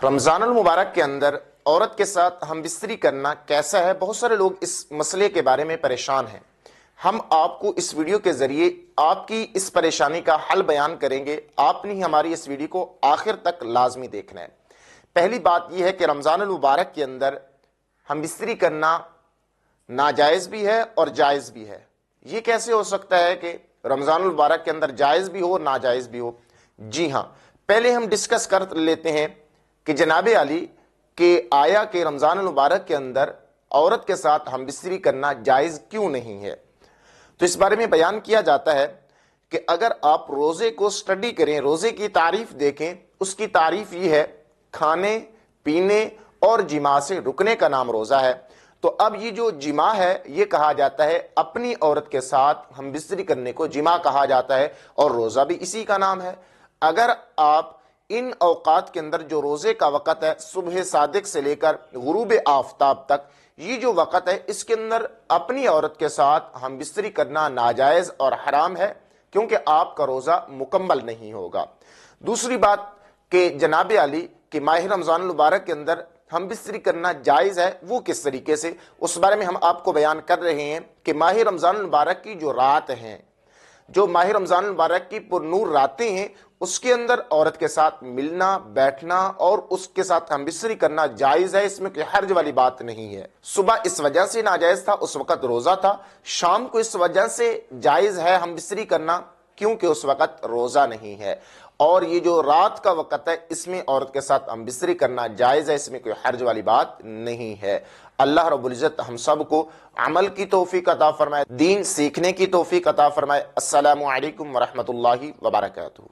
رمضان المبارک کے اندر عورت کے ساتھ ہم بستری کرنا کیسا ہے؟ بہت سارے لوگ اس مسئلے کے بارے میں پریشان ہیں۔ ہم آپ کو اس ویڈیو کے ذریعے آپ کی اس پریشانی کا حل بیان کریں گے۔ آپ نے ہماری اس ویڈیو کو آخر تک لازمی دیکھنا ہے۔ پہلی بات یہ ہے کہ رمضان المبارک کے اندر ہم بستری کرنا ناجائز بھی ہے اور جائز بھی ہے۔ یہ کیسے ہو سکتا ہے کہ رمضان المبارک کے اندر جائز بھی ہو ناجائز بھی ہو؟ جی ہاں، پہلے ہم ڈسکس کر لیتے ہیں کہ جناب علی کہ آیا کہ رمضان المبارک کے اندر عورت کے ساتھ ہم بستری کرنا جائز کیوں نہیں ہے؟ تو اس بارے میں بیان کیا جاتا ہے کہ اگر آپ روزے کو سٹڈی کریں، روزے کی تعریف دیکھیں، اس کی تعریف یہ ہے کھانے پینے اور جماع سے رکنے کا نام روزہ ہے۔ تو اب یہ جو جماع ہے یہ کہا جاتا ہے، اپنی عورت کے ساتھ ہم بستری کرنے کو جماع کہا جاتا ہے، اور روزہ بھی اسی کا نام ہے۔ اگر آپ ان اوقات کے اندر جو روزے کا وقت ہے صبح صادق سے لے کر غروب آفتاب تک، یہ جو وقت ہے اس کے اندر اپنی عورت کے ساتھ ہم بستری کرنا ناجائز اور حرام ہے، کیونکہ آپ کا روزہ مکمل نہیں ہوگا۔ دوسری بات کہ جناب علی کہ ماہ رمضان المبارک کے اندر ہم بستری کرنا جائز ہے، وہ کس طریقے سے، اس بارے میں ہم آپ کو بیان کر رہے ہیں کہ ماہ رمضان المبارک کی جو رات ہیں، جو ماہ رمضان المبارک کی پر نور راتیں ہیں، اس کے اندر عورت کے ساتھ ملنا بیٹھنا اور اس کے ساتھ ہم بستری کرنا جائز ہے، اس میں کوئی حرج والی بات نہیں ہے۔ صبح اس وجہ سے ناجائز تھا، اس وقت روزہ تھا۔ شام کو اس وجہ سے جائز ہے ہم بستری کرنا کیونکہ اس وقت روزہ نہیں ہے۔ اور یہ جو رات کا وقت ہے اس میں عورت کے ساتھ ہم بستری کرنا جائز ہے، اس میں کوئی حرج والی بات نہیں ہے۔ اللہ رب العزت ہم سب کو عمل کی توفیق عطا فرمائے، دین سیکھنے کی توفیق عطا فرمائے۔ السلام علیکم ورحمۃ اللہ وبرکاتہ۔